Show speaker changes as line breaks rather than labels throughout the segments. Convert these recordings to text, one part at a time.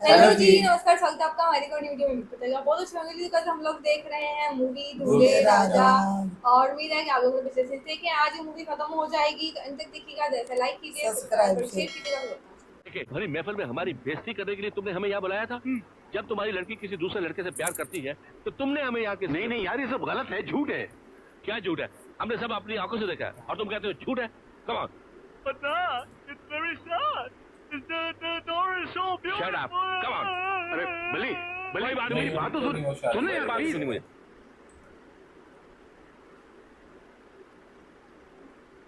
Hello जी, नमस्कार। स्वागत है आपका हमारी कोई वीडियो में। बताइएगा बहुत अच्छी होंगी जी। कल हम लोग देख रहे हैं मूवी दूल्हे राजा, और उम्मीद है कि आप लोगों को पिछले से देखें। आज ये मूवी खत्म हो जाएगी, तो अंत तक देखिएगा। जैसे लाइक कीजिए, सब्सक्राइब और शेयर कीजिएगा।
देखिए, भरी महफिल में हमारी बेइज्जती करने के लिए तुमने हमें यहाँ बुलाया था। जब तुम्हारी लड़की किसी दूसरे लड़के से प्यार करती है तो तुमने हमें यहाँ के नहीं नहीं यार, ये सब गलत है, झूठ है। क्या झूठ है? हमने सब अपनी आंखों से देखा है और तुम कहते हो झूठ है। Come on. But it's very sad. The door is so beautiful. Shut up. Come on. अरे बली, बली मेरी बात तो सुनने यार, बात सुनी मुझे।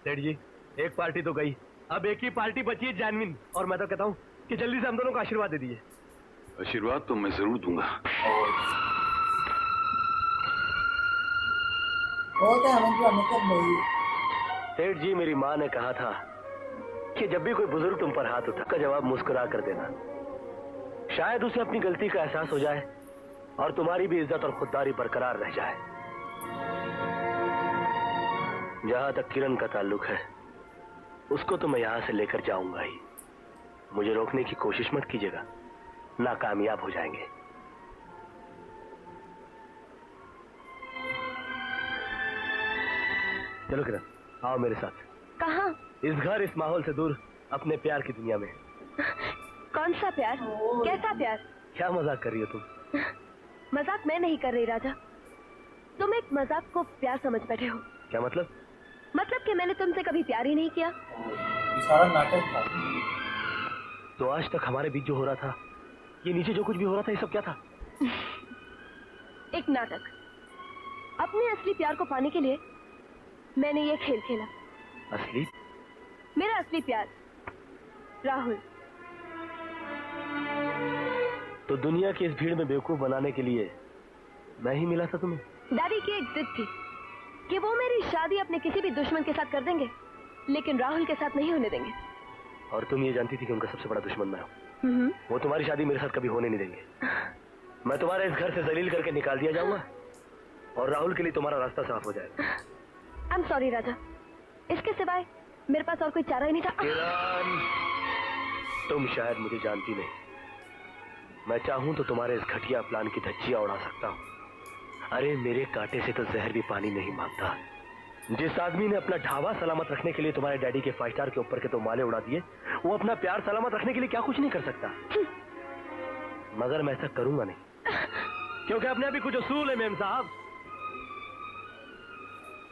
सेठ जी, एक पार्टी तो गई, अब एक ही पार्टी बची है, जानवीन। और मैं तो कहता हूँ कि जल्दी से हम दोनों को आशीर्वाद दे दीजिए।
आशीर्वाद तो मैं जरूर दूंगा।
सेठ जी, मेरी माँ ने कहा था कि जब भी कोई बुजुर्ग तुम पर हाथ उठा का जवाब मुस्कुरा कर देना। शायद उसे अपनी गलती का एहसास हो जाए और तुम्हारी भी इज्जत और खुददारी बरकरार रह जाए। जहां तक किरण का ताल्लुक है, उसको तो मैं यहां से लेकर जाऊंगा ही। मुझे रोकने की कोशिश मत कीजिएगा, नाकामयाब हो जाएंगे। चलो किरण, आओ मेरे साथ।
कहाँ?
इस घर, इस माहौल से दूर, अपने प्यार की दुनिया में।
कौन सा प्यार? कैसा प्यार?
क्या मजाक कर रही हो तुम?
मजाक मैं नहीं कर रही राजा, तुम एक मजाक को प्यार समझ बैठे हो।
क्या मतलब?
मतलब कि मैंने तुमसे कभी प्यार ही नहीं किया।
सारा नाटक था।
तो आज तक हमारे बीच जो हो रहा था, ये नीचे जो कुछ भी हो रहा था, ये सब क्या था?
एक नाटक। अपने असली प्यार को पाने के लिए मैंने ये खेल खेला।
असली?
मेरा असली प्यार राहुल।
तो दुनिया की इस भीड़ में बेवकूफ बनाने के लिए मैं ही मिला था तुम्हें?
डैडी की एक जिद थी कि वो मेरी शादी अपने किसी भी दुश्मन के साथ कर देंगे, लेकिन राहुल के साथ नहीं होने देंगे।
और तुम ये जानती थी कि उनका सबसे बड़ा दुश्मन मैं हूँ। वो तुम्हारी शादी मेरे साथ कभी होने नहीं देंगे। मैं तुम्हारे इस घर से जलील करके निकाल दिया जाऊंगा और राहुल के लिए तुम्हारा रास्ता साफ हो जाएगा।
आई एम सॉरी राजा, इसके सिवाय मेरे पास और कोई चारा ही नहीं था।
किरण, तुम शायद मुझे जानती नहीं। मैं चाहूं तो तुम्हारे इस घटिया प्लान की धज्जियां उड़ा सकता हूं। अरे मेरे कांटे से तो जहर भी पानी नहीं मांगता। जिस आदमी ने अपना ढाबा सलामत रखने के लिए तुम्हारे डैडी के 5 स्टार के ऊपर के तो माले उड़ा दिए, वो अपना प्यार सलामत रखने के लिए क्या कुछ नहीं कर सकता। मगर मैं ऐसा करूंगा नहीं, क्योंकि अपने भी कुछ उसूल है मेम साहब।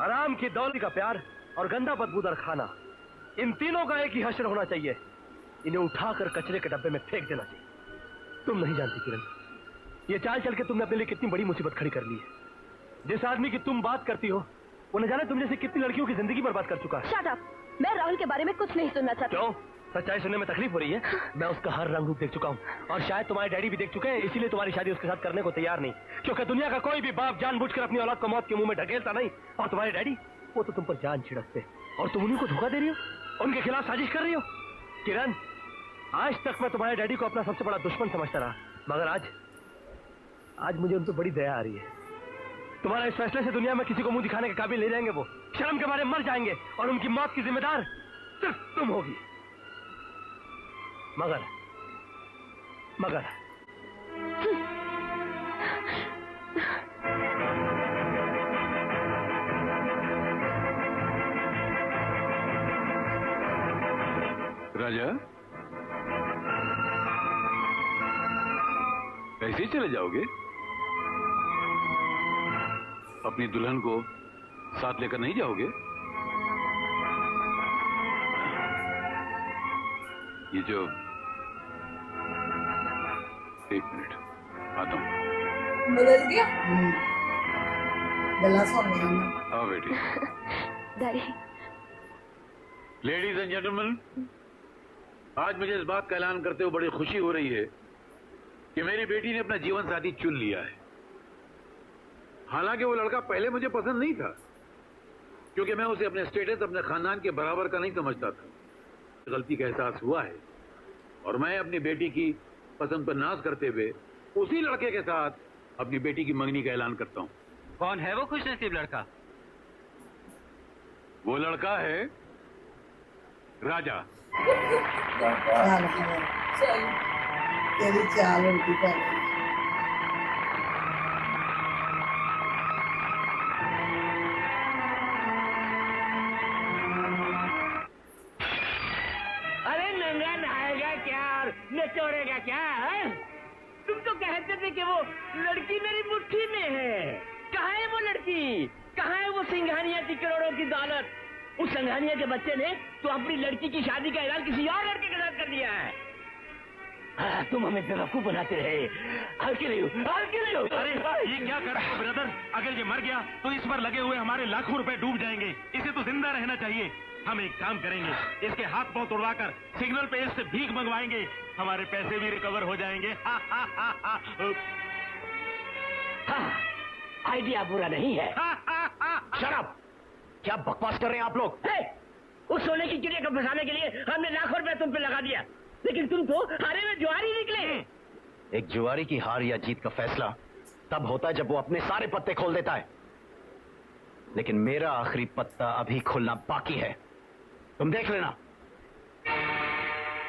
आराम की दौलत का प्यार और गंदा बदबूदार खाना, इन तीनों का एक ही हश्र होना चाहिए। इन्हें उठाकर कचरे के डब्बे में फेंक देना चाहिए। तुम नहीं जानती किरण, ये चाल चल के तुमने अपने लिए कितनी बड़ी मुसीबत खड़ी कर ली है। जिस आदमी की तुम बात करती हो, वो न जाने तुम जैसे कितनी लड़कियों की जिंदगी बर्बाद कर चुका है।
Shut up! मैं राहुल के बारे में कुछ नहीं सुनना चाहती।
क्यों? सच्चाई सुनने में तकलीफ हो रही है? मैं उसका हर रंग रूप देख चुका हूँ, और शायद तुम्हारे डैडी भी देख चुके हैं, इसीलिए तुम्हारी शादी उसके साथ करने को तैयार नहीं। क्योंकि दुनिया का कोई भी बाप जानबूझकर अपनी औलाद को मौत के मुंह में ढकेलता नहीं। और तुम्हारे डैडी, वो तो तुम पर जान छिड़कते, और तुम उन्हीं को धोखा दे रही हो, उनके खिलाफ साजिश कर रही हो। किरण, आज तक मैं तुम्हारे डैडी को अपना सबसे बड़ा दुश्मन समझता रहा, मगर आज मुझे उन पर बड़ी दया आ रही है। तुम्हारे इस फैसले से दुनिया में किसी को मुंह दिखाने के काबिल नहीं रहेंगे। वो शर्म के मारे मर जाएंगे, और उनकी मौत की जिम्मेदार सिर्फ तुम होगी। मगर
राजा, ऐसे ही चले जाओगे? अपनी दुल्हन को साथ लेकर नहीं जाओगे? ये जो, एक मिनट आता हूं।
बदल गया।
आओ बेटी।
डैडी।
लेडीज एंड जेंटलमैन, आज मुझे इस बात का ऐलान करते हुए बड़ी खुशी हो रही है कि मेरी बेटी ने अपना जीवन साथी चुन लिया है। हालांकि वो लड़का पहले मुझे पसंद नहीं था, क्योंकि मैं उसे अपने स्टेटस, अपने खानदान के बराबर का नहीं समझता था। गलती का एहसास हुआ है, और मैं अपनी बेटी की पसंद पर नाज करते हुए उसी लड़के के साथ अपनी बेटी की मंगनी का ऐलान करता हूँ।
कौन है वो खुशनसीब लड़का?
वो लड़का है राजा।
चल।
तेरी चाल उल्टी पड़ी।
अरे नंगा नहाएगा क्या और नचोड़ेगा क्या है? तुम तो कहते थे कि वो लड़की मेरी मुट्ठी में है। कहाँ है वो लड़की? कहाँ है वो सिंघानिया की करोड़ों की दौलत? उस सिंघानिया के बच्चे ने तो अपनी लड़की की शादी का ऐलान किसी और लड़के के साथ कर दिया है। तुम हमें बेवकूफ बनाते रहे। हल्के नहीं हो।
अरे ये क्या कर रहे हो ब्रदर? अगर ये मर गया तो इस पर लगे हुए हमारे लाखों रुपए डूब जाएंगे। इसे तो जिंदा रहना चाहिए। हम एक काम करेंगे, इसके हाथ पांव तोड़वाकर सिग्नल पे इससे भीख मंगवाएंगे। हमारे पैसे भी रिकवर हो जाएंगे।
आइडिया बुरा नहीं है। शराब क्या बकवास कर रहे हैं आप लोग? उस सोने की चिड़िया को फंसाने के लिए हमने लाखों रुपए तुम पे लगा दिया, लेकिन तुम तो हारे में जुआरी निकले। एक जुआरी की हार या जीत का फैसला तब होता है जब वो अपने सारे पत्ते खोल देता है, लेकिन मेरा आखिरी पत्ता अभी खुलना बाकी है। तुम देख लेना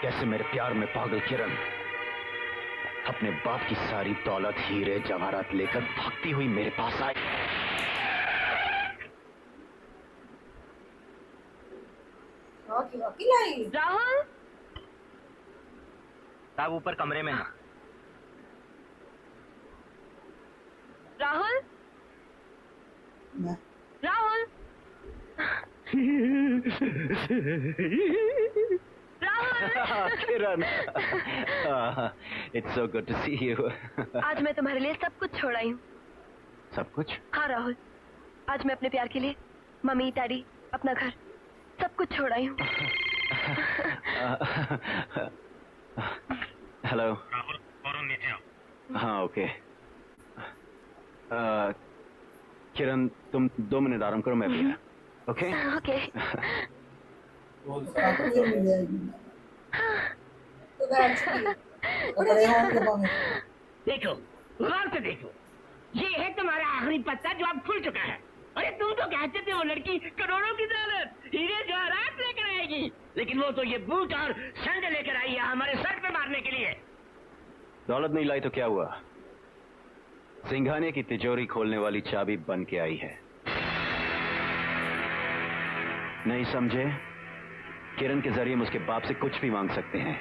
कैसे मेरे प्यार में पागल किरण अपने बाप की सारी दौलत, हीरे जवाहरात लेकर भागती हुई मेरे पास आई।
रॉकी लाई।
राहुल,
साहब ऊपर कमरे में है।
राहुल,
मैं
Rahul, Rahul.
Kiran, it's so good to see you.
आज मैं तुम्हारे लिए सब कुछ छोड़ आई हूँ।
सब कुछ?
हाँ राहुल, आज मैं अपने प्यार के लिए मम्मी, डैडी, अपना घर सब कुछ छोड़ आई हूँ।
हेलो
राहुल, फौरन नीचे आओ।
हाँ ओके। किरण तुम 2 मिनट आराम करो, मैं भी आया। Okay
okay.
वो
आपको भी मिल जाएगी।
तो बैठ चुकी है।
कपड़े होंगे पामे।
देखो, गौर से देखो, ये है तुम्हारा आखिरी पत्ता जो अब खुल चुका है। अरे तुम तो कहते थे वो लड़की करोड़ों की दौलत, हीरे जवाहरात लेकर आएगी, लेकिन वो तो ये बूट और सैंडल लेकर आई है हमारे सर पे मारने के लिए। दौलत नहीं लाई तो क्या हुआ? सिंघानिया की तिजोरी खोलने वाली चाबी बन के आई है। नहीं समझे? किरण के जरिए हम उसके बाप से कुछ भी मांग सकते हैं।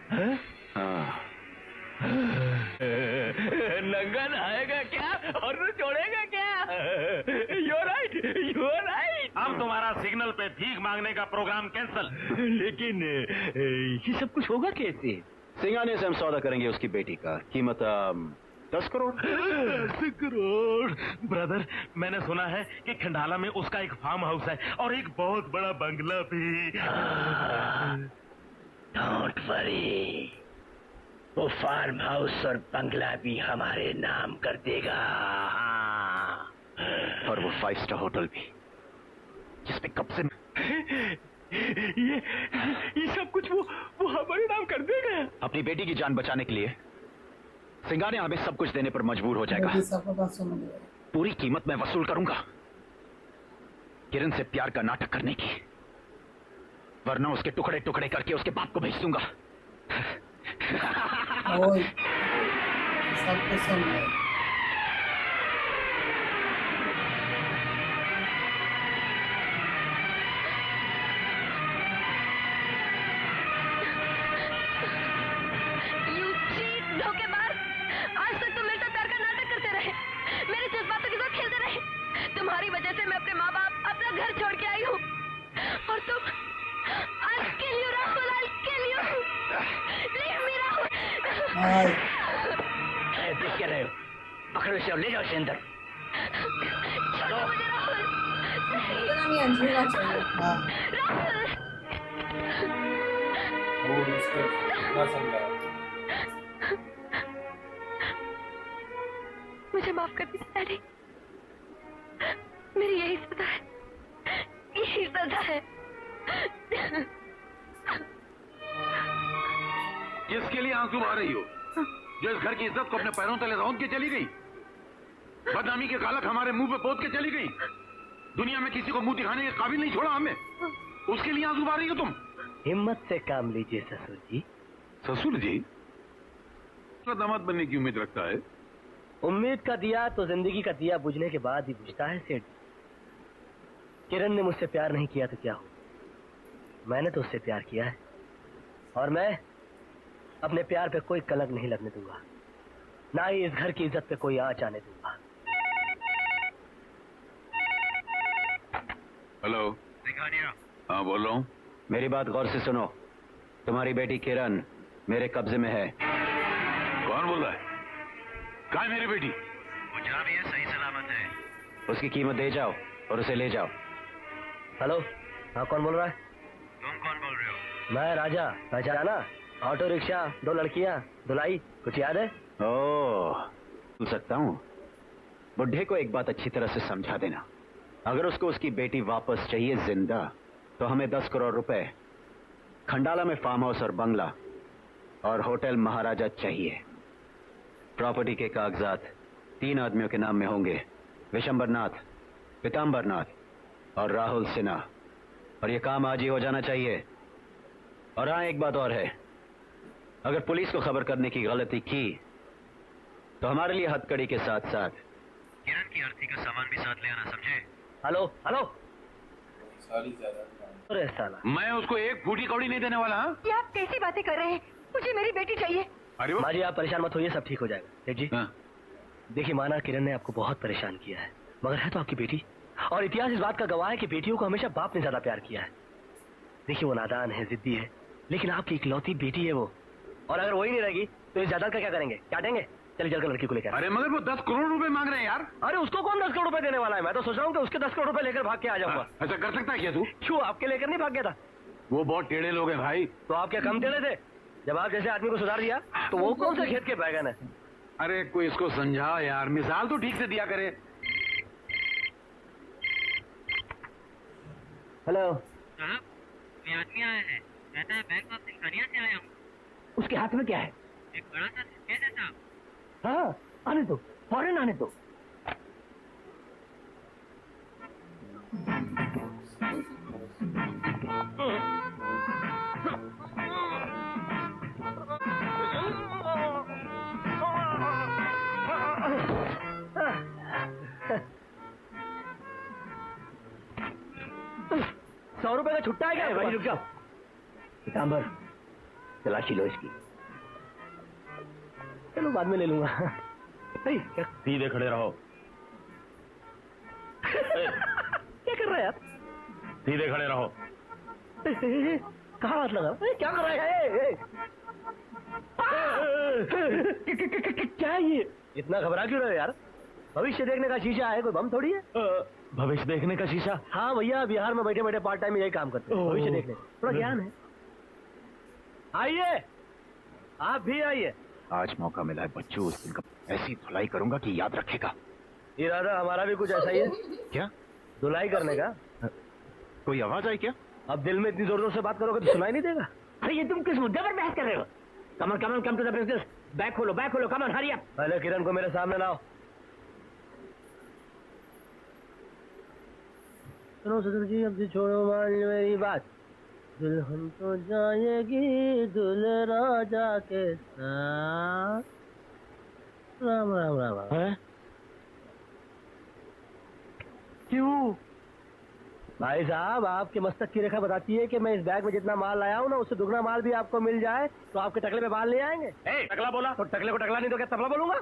हाँ। नंगा नहाएगा क्या और न छोड़ेगा क्या? You're right.
अब तुम्हारा सिग्नल पे भीख मांगने का प्रोग्राम कैंसल।
लेकिन ये सब कुछ होगा कैसे? सिंघानिया से हम सौदा करेंगे उसकी बेटी का, कीमत 10 करोड़।
10 करोड़? ब्रदर, मैंने सुना है कि खंडाला में उसका एक फार्म हाउस है और एक बहुत बड़ा बंगला भी।
डोंट वरी, वो फार्म हाउस और बंगला भी हमारे नाम कर देगा। और वो 5 स्टार होटल भी, जिसमें कब से ये सब कुछ वो हमारे नाम कर देगा। अपनी बेटी की जान बचाने के लिए सिंघानिया हमें सब कुछ देने पर मजबूर हो जाएगा।
बेटी सबके पास सुन ले।
पूरी कीमत मैं वसूल करूंगा किरण से प्यार का नाटक करने की, वरना उसके टुकड़े टुकड़े करके उसके बाप को भेज दूंगा।
ओए, सब कुछ सुन ले।
You cheat, धोखेबाज! आज तक तुम मेरे साथ प्यार का नाटक करते रहे, मेरे जज्बातों के साथ खेलते रहे। तुम्हारी वजह से मैं अपने माँ बाप, अपना घर छोड़ के आई हूँ, और तुम I'll kill you, Rahul, I'll kill you. Leave me, Rahul.
हाय,
देख क्या रहे हो? पकड़ो इसे और ले जाओ इसे अंदर।
छोड़ो मुझे, राहुल.
इतना भी अंझेरा चाहिए।
हाँ,
राहुल.
वो उसको ना समझा।
मुझे माफ कर दीजिए डैडी, मेरी यही सजा है, यही सजा है।
किसके लिए आंसू बहा रही हो? जो इस घर की इज्जत को अपने पैरों तले रौंद के चली गई, बदनामी के कालक हमारे मुंह पे पोत के चली गई, दुनिया में किसी को मुंह दिखाने के काबिल नहीं छोड़ा हमें, उसके लिए आंसू बहा रही हो तुम?
हिम्मत से काम लीजिए ससुर जी।
ससुर जी?
दामाद बनने की उम्मीद रखता है।
उम्मीद का दिया तो जिंदगी का दिया बुझने के बाद ही बुझता है सेठ। किरण ने मुझसे प्यार नहीं किया तो क्या हो, मैंने तो उससे प्यार किया है और मैं अपने प्यार पे कोई कलंक नहीं लगने दूंगा, ना ही इस घर की इज्जत पे कोई आंच आने दूंगा।
हेलो। हाँ बोल रहा हूँ।
मेरी बात गौर से सुनो। तुम्हारी बेटी किरण मेरे कब्जे में है।
कौन बोल रहा है? कहाँ है मेरी बेटी?
वो जहाँ भी है सही सलामत है।
उसकी कीमत दे जाओ और उसे ले जाओ।
हेलो, हाँ कौन बोल रहा है?
तुम कौन बोल रहे हो?
मैं राजा, पहचाना? ऑटो रिक्शा, 2 लड़कियां, धुलाई, कुछ याद है?
ओह, भूल सकता हूँ। बुढ़े को एक बात अच्छी तरह से समझा देना, अगर उसको उसकी बेटी वापस चाहिए जिंदा तो हमें 10 करोड़ रुपए, खंडाला में फार्म हाउस और बंगला और होटल महाराजा चाहिए। प्रॉपर्टी के कागजात 3 आदमियों के नाम में होंगे, विशंबरनाथ, पीताम्बरनाथ और राहुल सिन्हा, और ये काम आज ही हो जाना चाहिए। और हाँ, एक बात और है, अगर पुलिस को खबर करने की गलती की तो हमारे लिए हथकड़ी के साथ साथ
किरण की अर्थी का सामान भी साथ ले आना, समझे?
Hello hello.
सारी ज्यादा
अरे साला,
मैं उसको एक फूटी कौड़ी नहीं देने वाला। हाँ?
ये आप कैसी बातें कर रहे हैं? मुझे मेरी बेटी चाहिए।
अरे वो
माँ जी आप परेशान मत होइए, सब ठीक हो जाएगा। सेठ जी
हाँ।
देखिए, माना किरण ने आपको बहुत परेशान किया है, मगर है तो आपकी बेटी, और इतिहास इस बात का गवाह है कि बेटियों को हमेशा बाप ने ज्यादा प्यार किया है। देखिए वो नादान है, जिद्दी है, लेकिन आपकी इकलौती बेटी है वो, और अगर वही नहीं रहेगी तो इस जायदाद का क्या करेंगे? क्या देंगे? चलिए चलकर लड़की को लेकर।
अरे मगर वो 10 करोड़ रुपए मांग रहे हैं यार।
अरे उसको कौन 10 करोड़ रुपए देने वाला है? मैं तो सोच रहा हूँ कि उसके 10 करोड़ रुपए लेकर भाग के आ जाऊंगा।
ऐसा कर सकता है क्या तू?
क्यों, आपके लेकर नहीं भाग गया था?
वो बहुत टेढ़े लोग हैं भाई।
तो आप क्या कम टेढ़े थे? जब आप जैसे आदमी को सुधार दिया तो वो कौन से खेत के बैगन है?
अरे कोई इसको समझाओ यार, मिसाल तो ठीक से दिया करे।
हेलो।
साहब, कोई आदमी आया है, कहता है बैंक ऑफ सिंघानिया से आया हूँ।
उसके हाथ में क्या है?
एक बड़ा सा सूटकेस है साहब।
हाँ, आने दो, फौरन आने दो। ₹100 का छुट्टा है क्या? वहीं रुक जाओ। पीताम्बर, तलाशी लो इसकी। चलो बाद में ले लूंगा। नहीं,
सीधे खड़े रहो।
क्या कर रहा है यार?
सीधे खड़े रहो।
कहाँ हाथ लगा? क्या कर रहा है? क्या है ये? इतना घबरा क्यों रहे हो यार? भविष्य देखने का शीशा है, कोई बम थोड़ी है।
भविष्य देखने का शीशा?
हाँ भैया, बिहार में बैठे बैठे पार्ट टाइम में यही काम करते हैं, भविष्य देखने। थोड़ा ज्ञान है। आइए, आप भी आइए।
आज मौका मिला है बच्चों, उस दिन का ऐसी धुलाई करूंगा कि याद रखेगा।
इरादा हमारा भी कुछ ऐसा ही है,
क्या?
धुलाई करने का।
कोई आवाज आई क्या?
अब दिल में इतनी जोर जोर से बात करोगे तो सुनाई नहीं देगा।
अरे ये तुम किस मुद्दे पर बहस कर रहे हो? Come on come on come to the business. Bag खोलो कमन, हरी अप।
पहले किरण को मेरे सामने लाओ। सुनो ससुर जी, अब से छोड़ो मान मेरी बात। दुल्हन तो जाएगी दुल राजा के साथ। राम राम राम राम। क्यों? भाई साहब, आपके मस्तक की रेखा बताती है कि मैं इस बैग में जितना माल लाया हूँ ना, उससे दुगना माल भी आपको मिल जाए तो आपके टकले पे बाल नहीं आएंगे।
टकला बोला
तो टकले को टकला नहीं तो क्या तबला बोलूंगा?